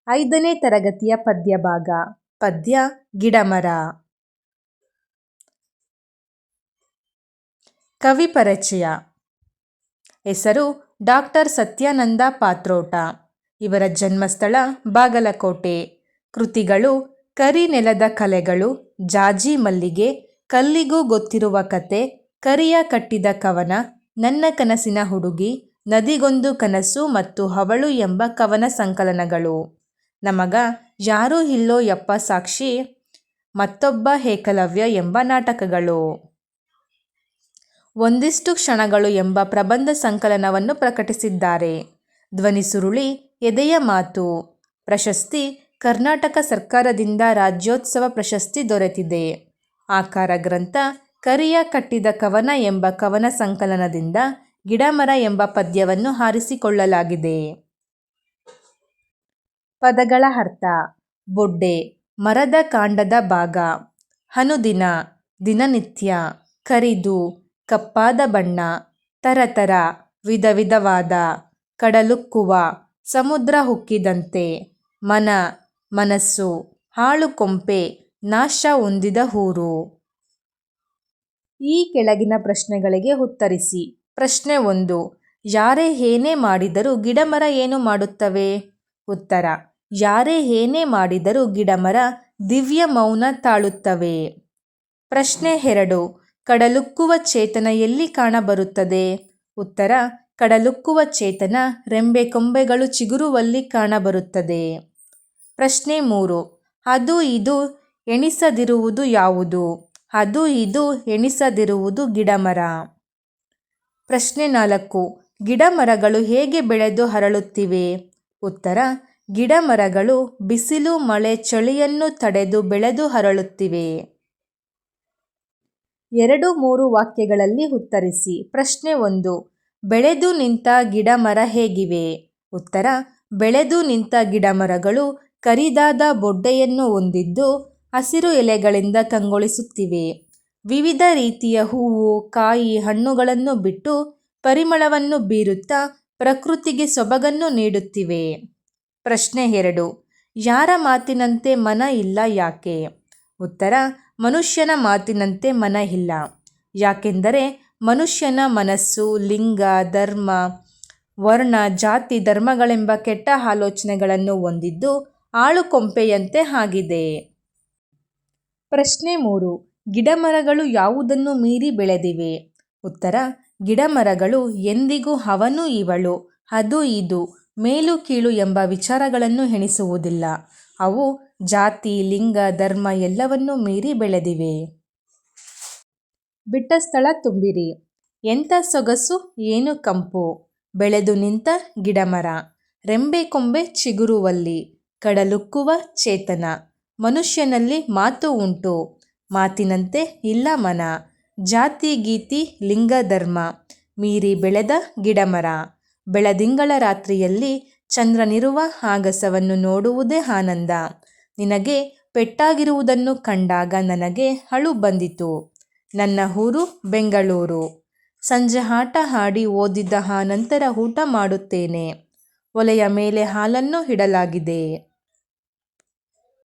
5ನೇ ತರಗತಿಯ ಪದ್ಯ ಭಾಗ. ಪದ್ಯ ಗಿಡಮರ. ಕವಿ ಪರಿಚಯ. ಹೆಸರು ಡಾಕ್ಟರ್ ಸತ್ಯಾನಂದ ಪಾತ್ರೋಟ. ಇವರ ಜನ್ಮಸ್ಥಳ ಬಾಗಲಕೋಟೆ. ಕೃತಿಗಳು ಕರಿ ನೆಲದ ಕಲೆಗಳು, ಜಾಜಿ ಮಲ್ಲಿಗೆ, ಕಲ್ಲಿಗೂ ಗೊತ್ತಿರುವ ಕತೆ, ಕರಿಯ ಕಟ್ಟಿದ ಕವನ, ನನ್ನ ಕನಸಿನ ಹುಡುಗಿ, ನದಿಗೊಂದು ಕನಸು ಮತ್ತು ಅವಳು ಎಂಬ ಕವನ ಸಂಕಲನಗಳು. ನಮಗ ಯಾರೂ ಇಲ್ಲೋ ಯಪ್ಪ ಸಾಕ್ಷಿ, ಮತ್ತೊಬ್ಬ ಏಕಲವ್ಯ ಎಂಬ ನಾಟಕಗಳು. ಒಂದಿಷ್ಟು ಕ್ಷಣಗಳು ಎಂಬ ಪ್ರಬಂಧ ಸಂಕಲನವನ್ನು ಪ್ರಕಟಿಸಿದ್ದಾರೆ. ಧ್ವನಿ ಸುರುಳಿ ಎದೆಯ ಮಾತು. ಪ್ರಶಸ್ತಿ ಕರ್ನಾಟಕ ಸರ್ಕಾರದಿಂದ ರಾಜ್ಯೋತ್ಸವ ಪ್ರಶಸ್ತಿ ದೊರೆತಿದೆ. ಆಕಾರ ಗ್ರಂಥ ಕರಿಯ ಕಟ್ಟಿದ ಕವನ ಎಂಬ ಕವನ ಸಂಕಲನದಿಂದ ಗಿಡಮರ ಎಂಬ ಪದ್ಯವನ್ನು ಆರಿಸಿಕೊಳ್ಳಲಾಗಿದೆ. ಪದಗಳ ಅರ್ಥ. ಬೊಡ್ಡೆ, ಮರದ ಕಾಂಡದ ಭಾಗ. ಅನುದಿನ, ದಿನನಿತ್ಯ. ಕರಿದು, ಕಪ್ಪಾದ ಬಣ್ಣ. ತರತರ, ವಿಧ ವಿಧವಾದ. ಕಡಲುಕ್ಕುವ, ಸಮುದ್ರ ಉಕ್ಕಿದಂತೆ. ಮನ, ಮನಸ್ಸು. ಹಾಳು ಕೊಂಪೆ, ನಾಶ ಹೊಂದಿದ ಊರು. ಈ ಕೆಳಗಿನ ಪ್ರಶ್ನೆಗಳಿಗೆ ಉತ್ತರಿಸಿ. ಪ್ರಶ್ನೆ 1. ಯಾರೇ ಏನೇ ಮಾಡಿದರೂ ಗಿಡಮರ ಏನು ಮಾಡುತ್ತವೆ? ಉತ್ತರ: ಯಾರೇ ಏನೇ ಮಾಡಿದರೂ ಗಿಡಮರ ದಿವ್ಯ ಮೌನ ತಾಳುತ್ತವೆ. ಪ್ರಶ್ನೆ 2. ಕಡಲುಕ್ಕುವ ಚೇತನ ಎಲ್ಲಿ ಕಾಣಬರುತ್ತದೆ? ಉತ್ತರ: ಕಡಲುಕ್ಕುವ ಚೇತನ ರೆಂಬೆ ಕೊಂಬೆಗಳು ಚಿಗುರುವಲ್ಲಿ ಕಾಣಬರುತ್ತದೆ. ಪ್ರಶ್ನೆ 3. ಅದು ಇದು ಎಣಿಸದಿರುವುದು ಯಾವುದು? ಅದು ಇದು ಎಣಿಸದಿರುವುದು ಗಿಡಮರ. ಪ್ರಶ್ನೆ 4. ಗಿಡಮರಗಳು ಹೇಗೆ ಬೆಳೆದು ಹರಳುತ್ತಿವೆ? ಉತ್ತರ: ಗಿಡಮರಗಳು ಬಿಸಿಲು, ಮಳೆ, ಚಳಿಯನ್ನು ತಡೆದು ಬೆಳೆದು ಹರಳುತ್ತಿವೆ. 2-3 ವಾಕ್ಯಗಳಲ್ಲಿ ಉತ್ತರಿಸಿ. ಪ್ರಶ್ನೆ 1. ಬೆಳೆದು ನಿಂತ ಗಿಡಮರ ಹೇಗಿವೆ? ಉತ್ತರ: ಬೆಳೆದು ನಿಂತ ಗಿಡಮರಗಳು ಕರಿದಾದ ಬೊಡ್ಡೆಯನ್ನು ಹೊಂದಿದ್ದು ಹಸಿರು ಎಲೆಗಳಿಂದ ಕಂಗೊಳಿಸುತ್ತಿವೆ. ವಿವಿಧ ರೀತಿಯ ಹೂವು, ಕಾಯಿ, ಹಣ್ಣುಗಳನ್ನು ಬಿಟ್ಟು ಪರಿಮಳವನ್ನು ಬೀರುತ್ತಾ ಪ್ರಕೃತಿಗೆ ಸೊಬಗನ್ನು ನೀಡುತ್ತಿವೆ. ಪ್ರಶ್ನೆ 2. ಯಾರ ಮಾತಿನಂತೆ ಮನ ಇಲ್ಲ ಯಾಕೆ? ಉತ್ತರ: ಮನುಷ್ಯನ ಮಾತಿನಂತೆ ಮನ ಇಲ್ಲ. ಯಾಕೆಂದರೆ ಮನುಷ್ಯನ ಮನಸ್ಸು ಲಿಂಗ, ಧರ್ಮ, ವರ್ಣ, ಜಾತಿ, ಧರ್ಮಗಳೆಂಬ ಕೆಟ್ಟ ಆಲೋಚನೆಗಳನ್ನು ಹೊಂದಿದ್ದು ಹಾಳು ಕೊಂಪೆಯಂತೆ ಆಗಿದೆ. ಪ್ರಶ್ನೆ 3. ಗಿಡಮರಗಳು ಯಾವುದನ್ನು ಮೀರಿ ಬೆಳೆದಿವೆ? ಉತ್ತರ: ಗಿಡಮರಗಳು ಎಂದಿಗೂ ಅವನು ಇವಳು, ಅದು ಇದು, ಮೇಲು ಕೀಳು ಎಂಬ ವಿಚಾರಗಳನ್ನು ಎಣಿಸುವುದಿಲ್ಲ. ಅವು ಜಾತಿ, ಲಿಂಗ, ಧರ್ಮ ಎಲ್ಲವನ್ನೂ ಮೀರಿ ಬೆಳೆದಿವೆ. ಬಿಟ್ಟ ಸ್ಥಳ ತುಂಬಿರಿ. ಎಂಥ ಸೊಗಸು, ಏನು ಕಂಪು. ಬೆಳೆದು ನಿಂತ ಗಿಡಮರ. ರೆಂಬೆ ಕೊಂಬೆ ಚಿಗುರುವಲ್ಲಿ. ಕಡಲುಕ್ಕುವ ಚೇತನ. ಮನುಷ್ಯನಲ್ಲಿ ಮಾತು ಉಂಟು, ಮಾತಿನಂತೆ ಇಲ್ಲ ಮನ. ಜಾತಿ ಗೀತಿ ಲಿಂಗ ಧರ್ಮ ಮೀರಿ ಬೆಳೆದ ಗಿಡಮರ. ಬೆಳದಿಂಗಳ ರಾತ್ರಿಯಲ್ಲಿ ಚಂದ್ರನಿರುವ ಆಗಸವನ್ನು ನೋಡುವುದೇ ಆನಂದ. ನಿನಗೆ ಪೆಟ್ಟಾಗಿರುವುದನ್ನು ಕಂಡಾಗ ನನಗೆ ಅಳು ಬಂದಿತು. ನನ್ನ ಊರು ಬೆಂಗಳೂರು. ಸಂಜೆ ಆಟ ಆಡಿ ಓದಿದ ಆ ನಂತರ ಊಟ ಮಾಡುತ್ತೇನೆ. ಒಲೆಯ ಮೇಲೆ ಹಾಲನ್ನು ಇಡಲಾಗಿದೆ.